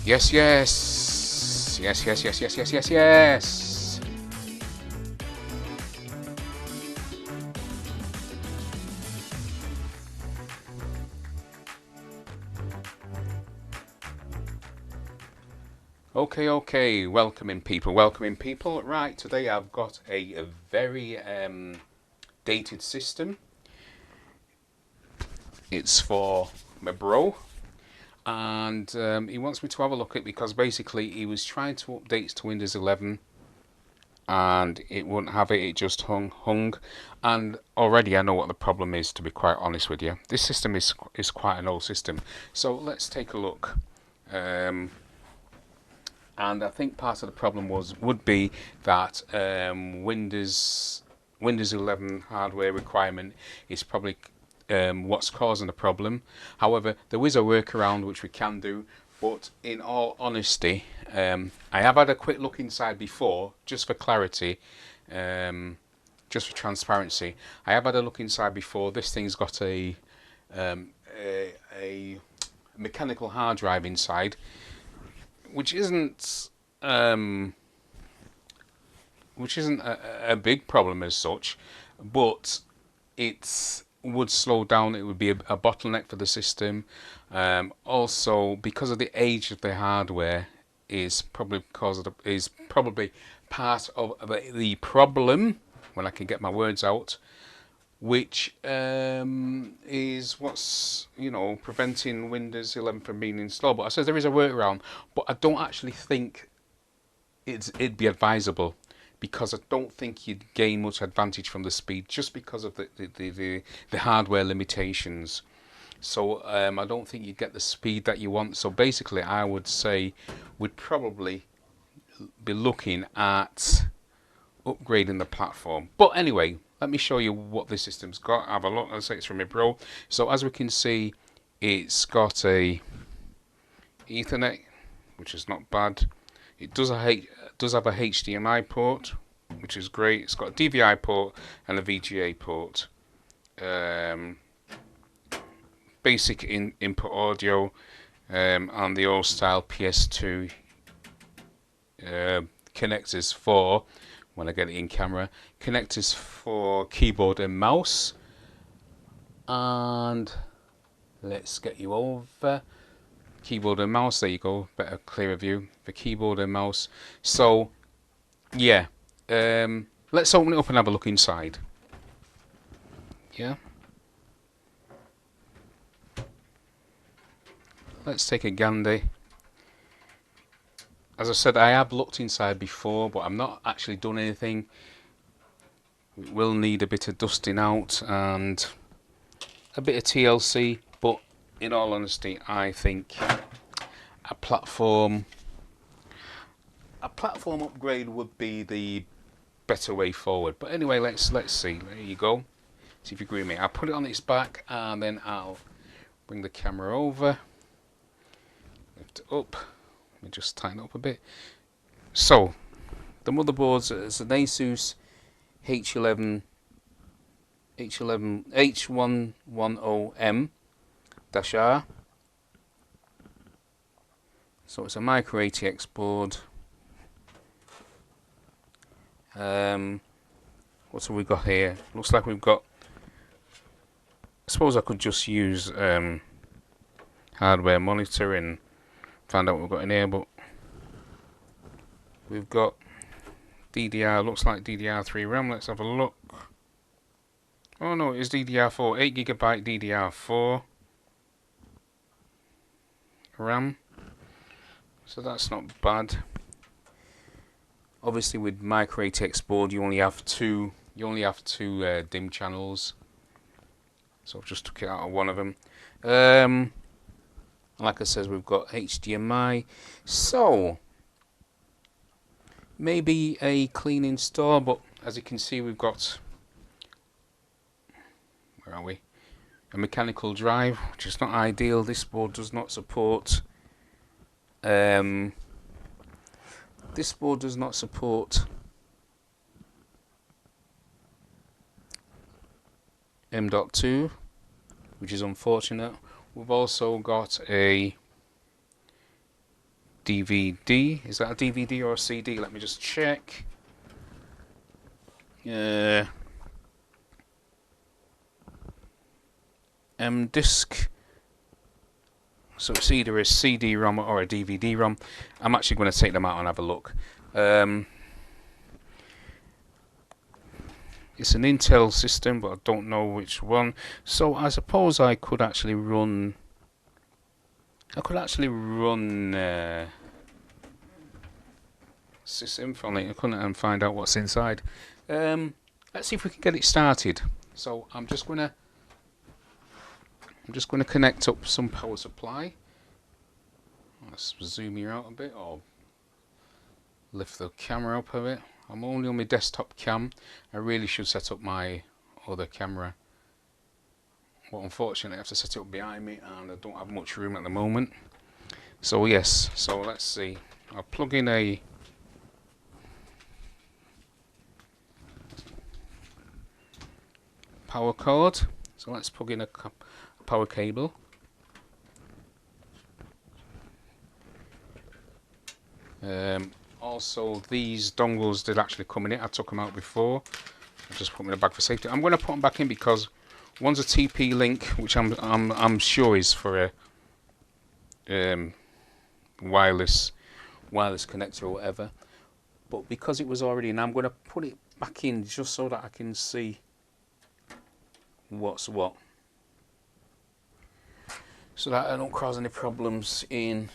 Yes, yes. Yes, yes, yes, yes, yes, yes, yes. Okay, okay. Welcoming people, welcoming people. Right, today I've got a very dated system. It's for my bro, and he wants me to have a look at it because basically he was trying to update to Windows 11 and it wouldn't have it. It just hung, and already I know what the problem is. To be quite honest with you, this system is quite an old system. So let's take a look. Um, and I think part of the problem would be that Windows 11 hardware requirement is probably what's causing the problem. However, there is a workaround which we can do. But in all honesty, I have had a quick look inside before, just for clarity, just for transparency. I have had a look inside before. This thing's got um, a mechanical hard drive inside, which isn't um, a big problem as such, but it would slow down. It would be a bottleneck for the system. Also, because of the age of the hardware, is probably part of the problem. When I can get my words out, which is what's preventing Windows 11 from being installed. But I said there is a workaround, but I don't actually think it'd be advisable because I don't think you'd gain much advantage from the speed just because of the hardware limitations. So I don't think you'd get the speed that you want. So basically, I would say we'd probably be looking at upgrading the platform. But anyway, let me show you what this system's got. Have a look. I'll say it's from my bro. So as we can see, it's got a Ethernet, which is not bad. It does have a HDMI port, which is great. It's got a DVI port and a VGA port. Basic input audio and the old style PS2 connectors for, when I get it in camera, connectors for keyboard and mouse. And let's get you over keyboard and mouse. There you go, better clearer view for keyboard and mouse. So yeah, let's open it up and have a look inside. Yeah, let's take a gander. As I said, I have looked inside before, but I've not actually done anything. It will need a bit of dusting out and a bit of TLC, but in all honesty, I think a platform upgrade would be the better way forward. But anyway, let's see. There you go. See if you agree with me. I'll put it on its back and then I'll bring the camera over, lift it up. Let me just tighten it up a bit. So the motherboard is an Asus H110M-R. So it's a micro ATX board. What have we got here? Looks like we've got. I suppose I could just use hardware monitor and find out what we've got in here, but we've got DDR. Looks like DDR3 RAM. Let's have a look. Oh no, it's DDR4. 8GB DDR4 RAM. So that's not bad. Obviously, with micro ATX board, you only have two DIMM channels. So I've just took it out of one of them. Like I said, we've got HDMI. So maybe a clean install, but as you can see, we've got, where are we? A mechanical drive, which is not ideal. This board does not support. This board does not support M.2, which is unfortunate. We've also got a DVD. Is that a DVD or a CD? Let me just check. Disc. So it's either a CD-ROM or a DVD-ROM. I'm actually going to take them out and have a look. It's an Intel system, but I don't know which one. So I suppose I could actually run. System from it and find out what's inside. Let's see if we can get it started. So I'm just gonna connect up some power supply. Let's zoom you out a bit, or lift the camera up a bit. I'm only on my desktop cam. I really should set up my other camera, but unfortunately I have to set it up behind me and I don't have much room at the moment. So yes, so let's see. I'll plug in a power cord. So let's plug in a power cable. Also, these dongles did actually come in it. I took them out before. I just put them in a bag for safety. I'm going to put them back in because one's a TP-Link, which I'm sure is for a wireless connector or whatever. But because it was already in, I'm going to put it back in just so that I can see what's what, so that I don't cause any problems in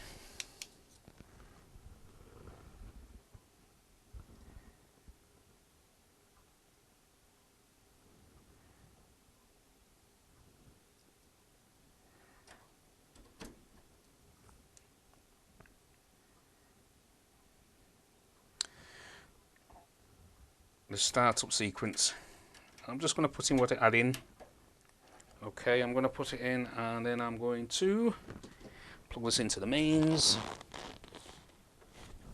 the startup sequence. I'm just going to put in what it had in. Okay, I'm going to put it in, and then I'm going to plug this into the mains.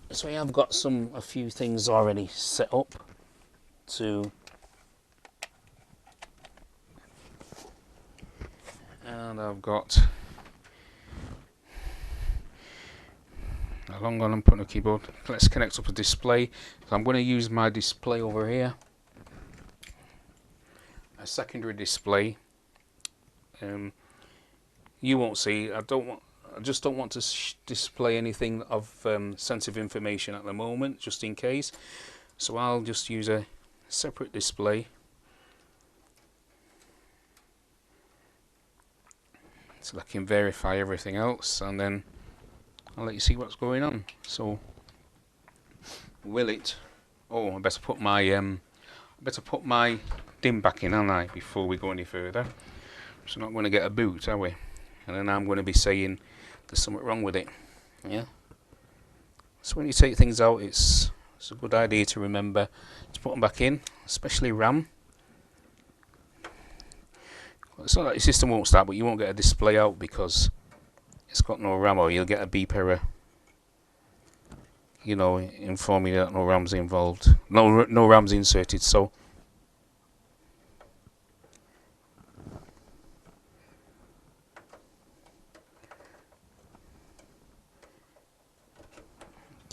So I've got a few things already set up to, and I've got a long one. I'm putting a keyboard. Let's connect up a display. So I'm going to use my display over here, a secondary display. You won't see. I just don't want to display anything of sensitive information at the moment, just in case. So I'll just use a separate display so I can verify everything else, and then I'll let you see what's going on. So will it? Oh, I better put my DIMM back in, aren't I, before we go any further? So not going to get a boot, are we? And then I'm going to be saying there's something wrong with it. Yeah. So when you take things out, it's a good idea to remember to put them back in, especially RAM. It's not that your system won't start, but you won't get a display out because it's got no RAM, or you'll get a beep error, you know, informing you that no RAM's involved, no RAM's inserted. So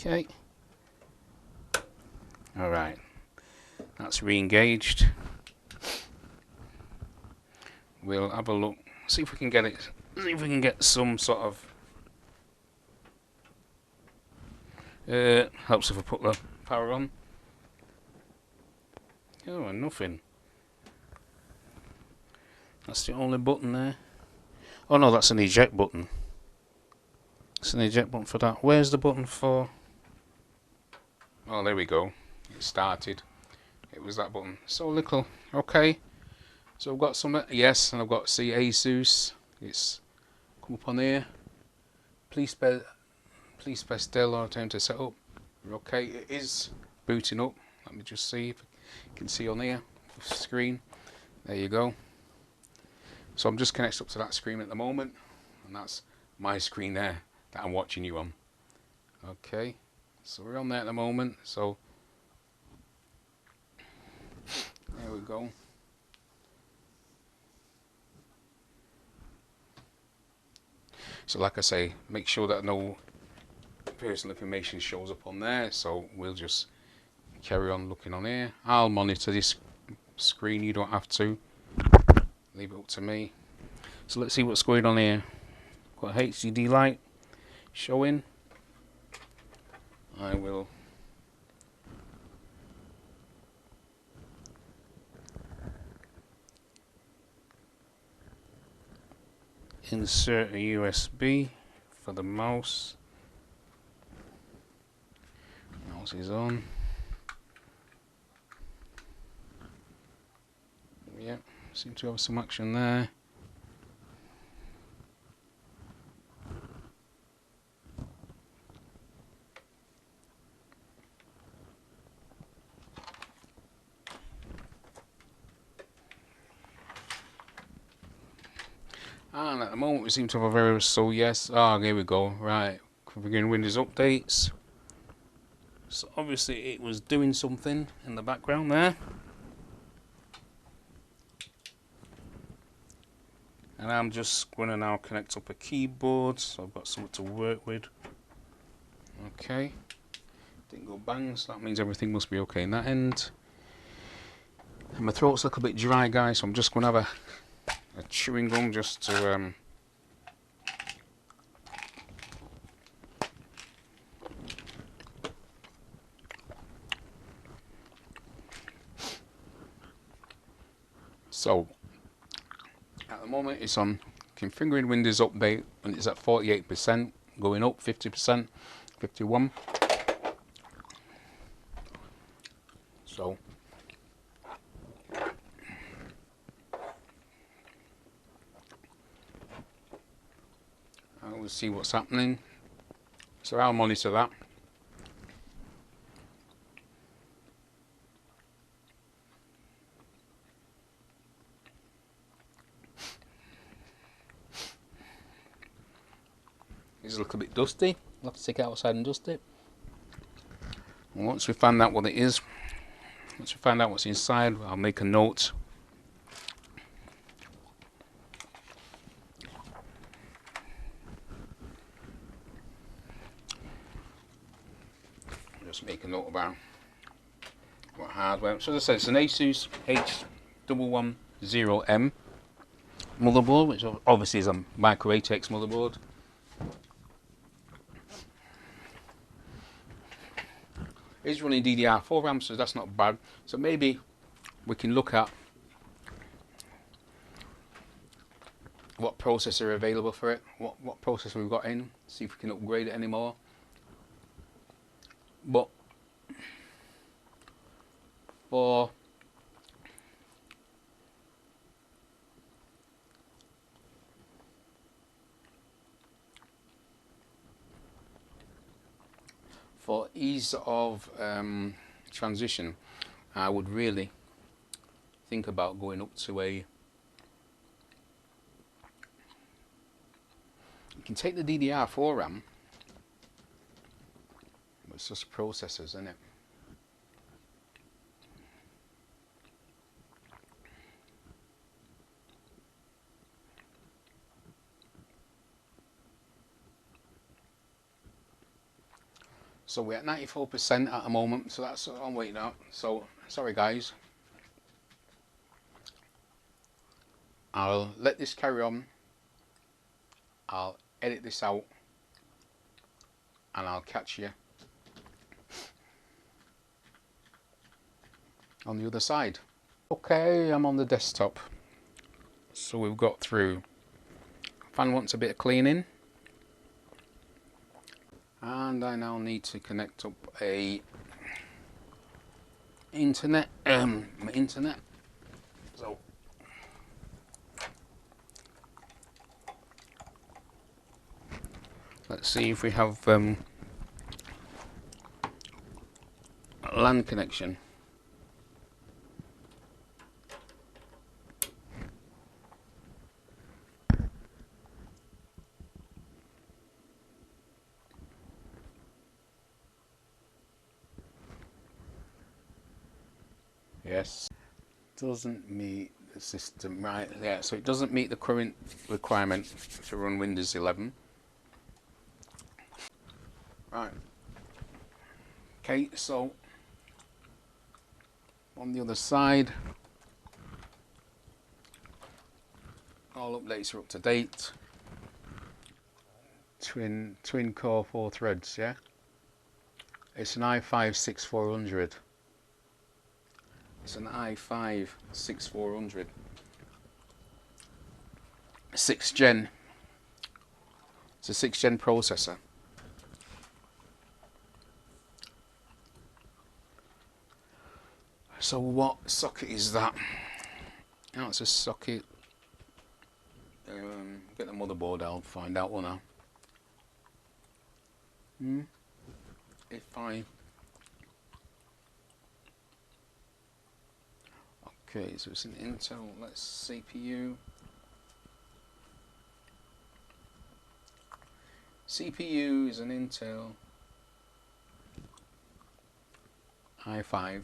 okay, all right, that's re-engaged. We'll have a look, see if we can get it, see if we can get some sort of helps if I put the power on. Oh, and nothing. That's the only button there. Oh no, that's an eject button. It's an eject button for that. Where's the button for? Oh, there we go. It started. It was that button. So little. Okay. So I've got some. Yes, and I've got ASUS. It's come up on here. Please press Del or time to set up. Okay, it is booting up. Let me just see if you can see on here the screen. There you go. So I'm just connected up to that screen at the moment, and that's my screen there that I'm watching you on. Okay, so we're on there at the moment. So there we go. So like I say, make sure that no personal information shows up on there, so we'll just carry on looking on here. I'll monitor this screen, you don't have to. Leave it up to me. So let's see what's going on here. Got HDD light showing. I will insert a USB for the mouse. Mouse is on. Yeah, seem to have some action there. And at the moment we seem to have a error, so yes, here we go, right, configuring Windows updates. So obviously it was doing something in the background there. And I'm just going to now connect up a keyboard, so I've got something to work with. Okay, didn't go bang, so that means everything must be okay in that end. And my throat's a little bit dry, guys, so I'm just going to have a chewing gum just to so at the moment it's on configuring Windows update and it's at 48%, going up 50%, 51. So I will see what's happening. So I'll monitor that. It's a little bit dusty. I'll have to take it outside and dust it. And once we find out what it is, once we find out what's inside, I'll make a note. Just make a note about what hardware. So as I said, it's an Asus H110M motherboard, which obviously is a micro ATX motherboard. It's running DDR4 RAM, so that's not bad. So maybe we can look at what processor are available for it, what processor we've got in, see if we can upgrade it anymore. But for ease of transition, I would really think about going up to a. You can take the DDR4 RAM, but it's just processors, isn't it? So we're at 94% at the moment, so that's what I'm waiting out. So sorry guys, I'll let this carry on. I'll edit this out and I'll catch you on the other side. Okay, I'm on the desktop. So we've got through. Fan wants a bit of cleaning. And I now need to connect up a internet, my internet. So let's see if we have a LAN connection. Yes, doesn't meet the system, right? Yeah, so it doesn't meet the current requirement to run Windows 11. Right. Okay, so on the other side, all updates are up to date. Twin core 4 threads, yeah. It's an i5-6400. It's an i5-6400. 6th gen. It's a 6th gen processor. So what socket is that? That's a socket. Get the motherboard, I'll find out one now. If I... Okay, so it's an Intel, let's CPU. CPU is an Intel i5.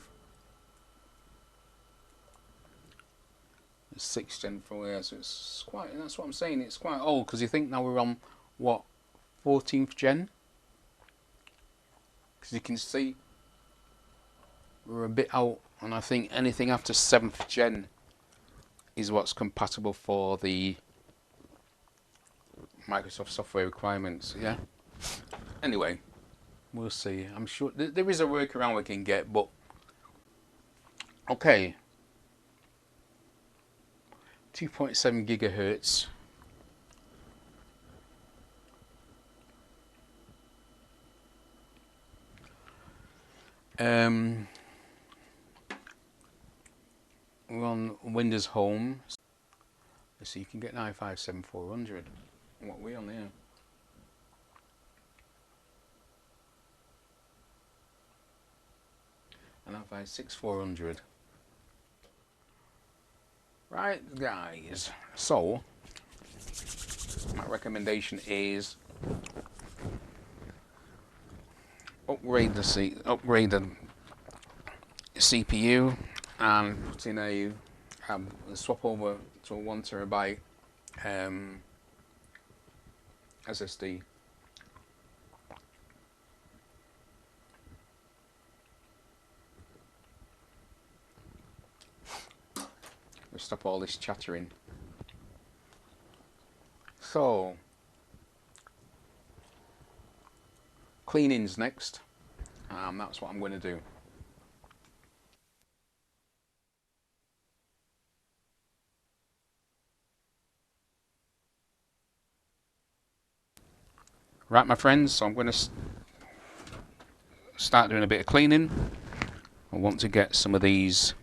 6th gen 4 years, so it's quite, that's what I'm saying, it's quite old, because you think now we're on, what, 14th gen? Because you can see we're a bit out, and I think anything after 7th gen is what's compatible for the Microsoft software requirements, yeah? Anyway, we'll see. I'm sure there is a workaround we can get, but okay. 2.7 gigahertz. We're on Windows Home, so you can get an i5-7400. What are we on there? An i5-6400. Right, guys. So my recommendation is upgrade the CPU and put in a swap over to a 1 terabyte SSD. We'll stop all this chattering. So cleaning's next. That's what I'm going to do. Right, my friends, so I'm going to start doing a bit of cleaning. I want to get some of these.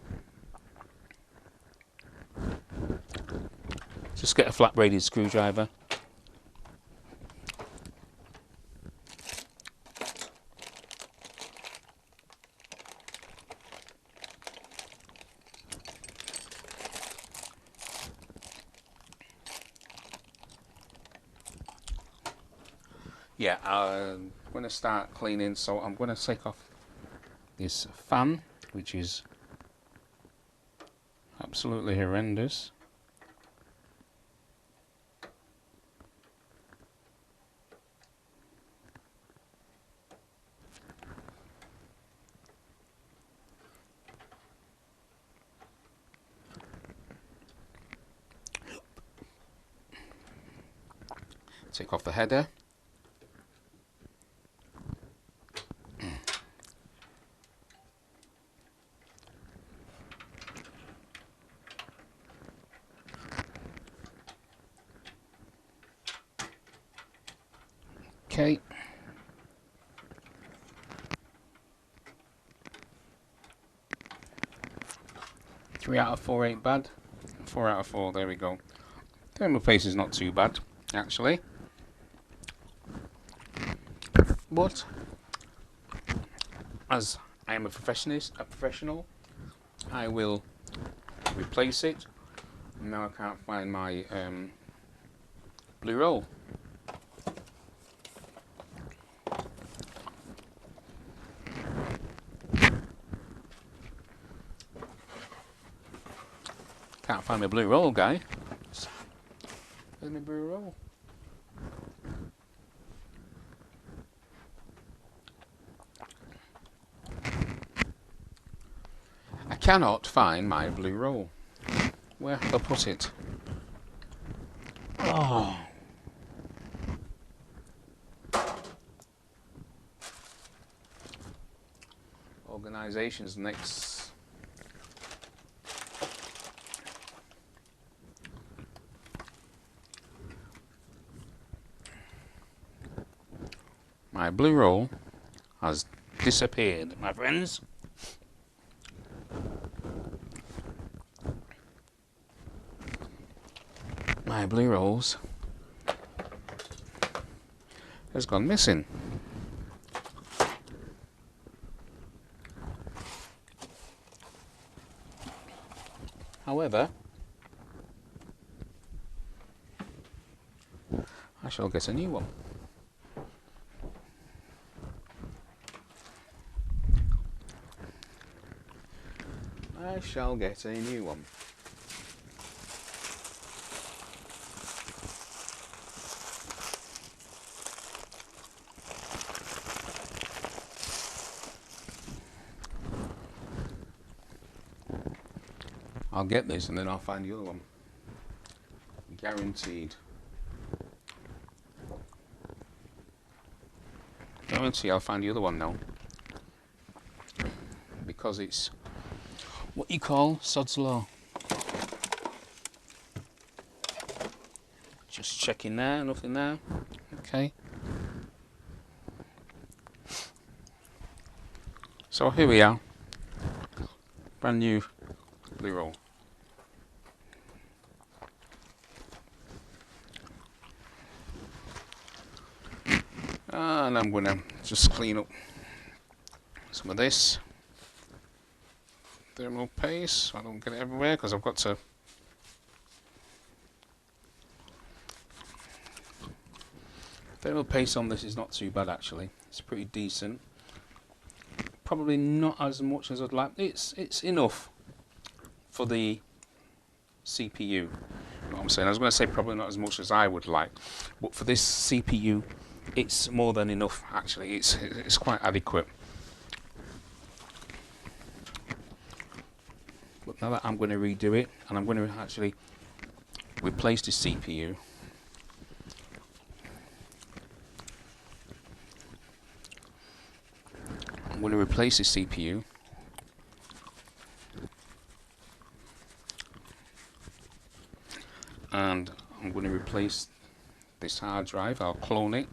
Just get a flat braided screwdriver. Yeah, I'm going to start cleaning, so I'm going to take off this fan, which is absolutely horrendous. Take off the header. Okay. Three out of 4 ain't bad. 4 out of 4, there we go. Thermal paste is not too bad, actually. But as I am a professional, I will replace it. Now I can't find my blue roll. Can't find my blue roll, guy. Where's my blue roll? cannot find my blue roll. Where have I put it? Oh. Organization's next. My blue roll has disappeared, my friends. My blue rolls has gone missing. However, I shall get a new one. I shall get a new one. I'll get this and then I'll find the other one. Guaranteed. Guarantee I'll find the other one now. Because it's what you call sod's law. Just checking there, nothing there. Okay. So here we are. Brand new blue roll. And I'm going to just clean up some of this thermal paste so I don't get it everywhere, because I've got to thermal paste on this is not too bad actually. It's pretty decent. Probably not as much as I'd like. It's enough for the CPU. You know what I'm saying? I was going to say probably not as much as I would like, but for this CPU it's more than enough actually. It's quite adequate. But now that I'm going to redo it, and I'm going to actually replace the CPU, I'm going to replace the CPU and I'm going to replace this hard drive. I'll clone it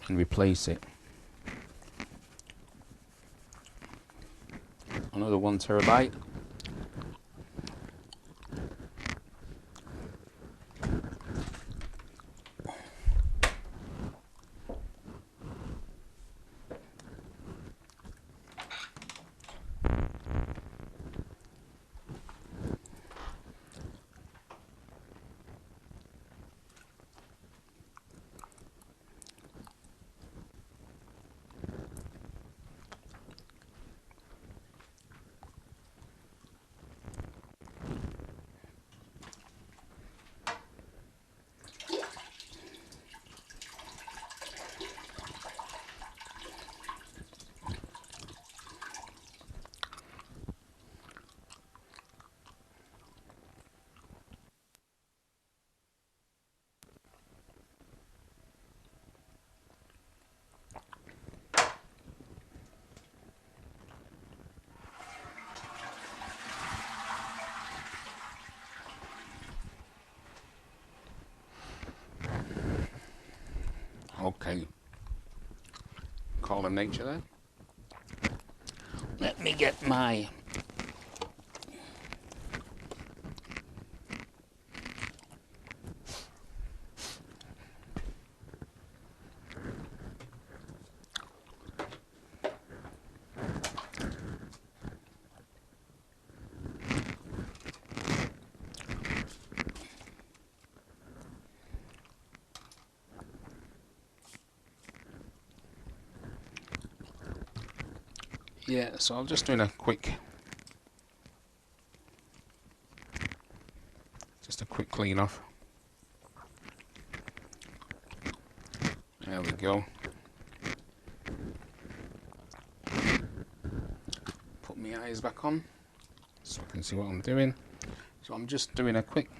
and replace it. Another 1 terabyte. Okay. Call of nature there. Let me get my yeah, so I'm just doing a quick clean off. There we go. Put my my eyes back on so I can see what I'm doing. So I'm just doing a quick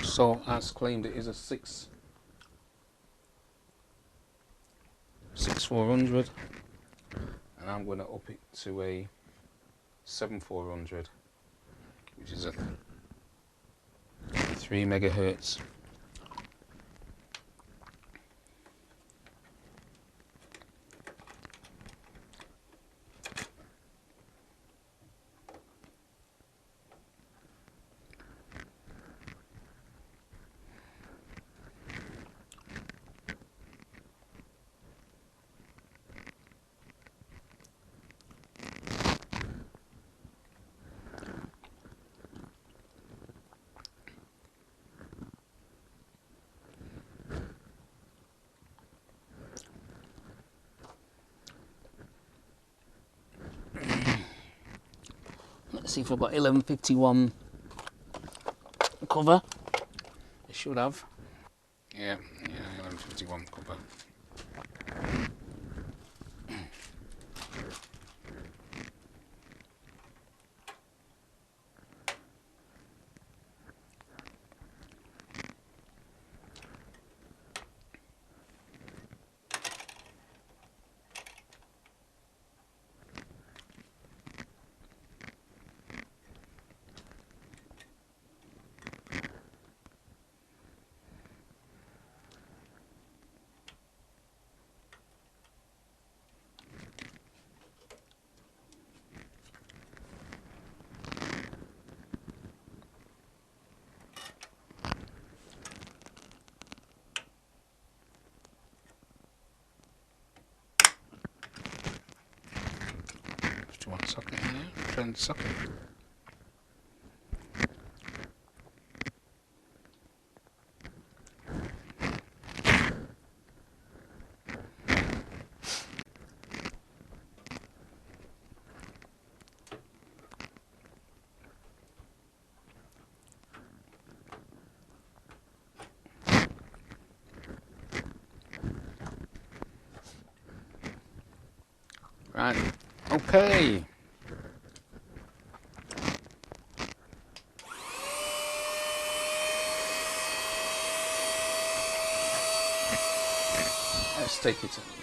so as claimed it is a 6400, and I'm going to up it to a 7400, which is a 3 megahertz. Let's see if I've got 1151 cover. I should have. Yeah, 1151 cover. One socket in there, trend socket. Right, okay.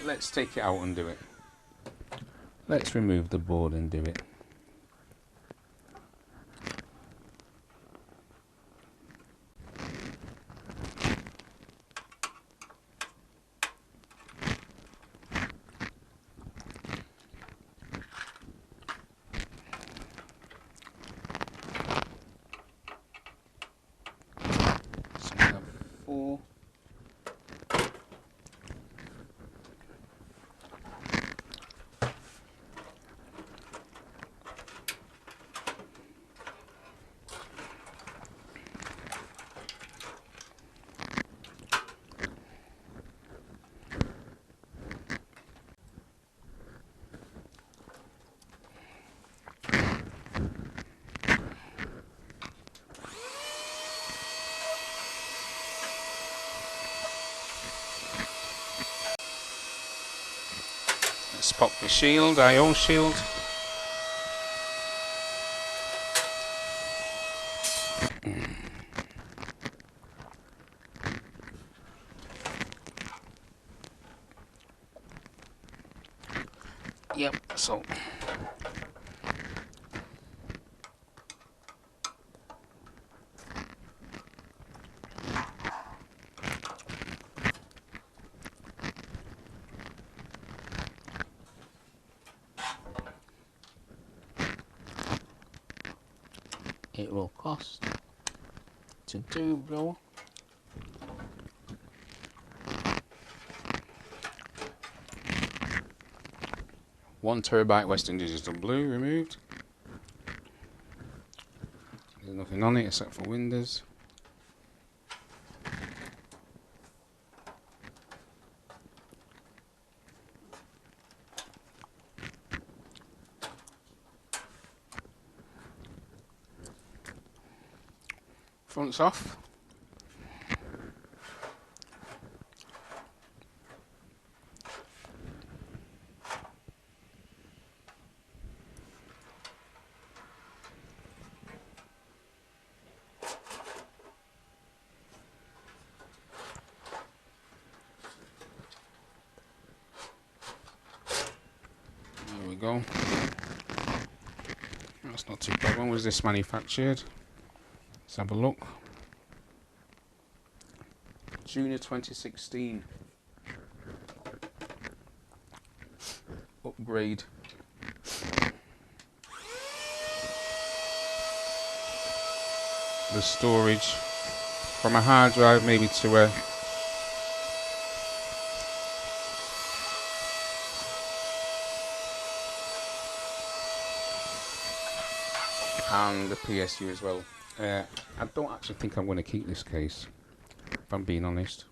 Let's take it out and do it. Let's remove the board and do it. So we have 4. Let's pop the shield, IO shield. Yep, so it will cost to do, bro. One terabyte Western Digital Blue removed. There's nothing on it except for Windows. Front's off. There we go. That's not too bad. When was this manufactured? Let's have a look. June of 2016. Upgrade. The storage from a hard drive maybe to a and the PSU as well. I don't actually think I'm going to keep this case, if I'm being honest.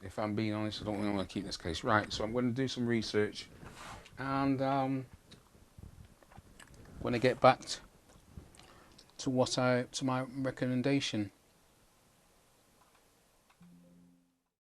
If I'm being honest, I don't think I'm going to keep this case. Right, so I'm going to do some research, and when I get back to my recommendation.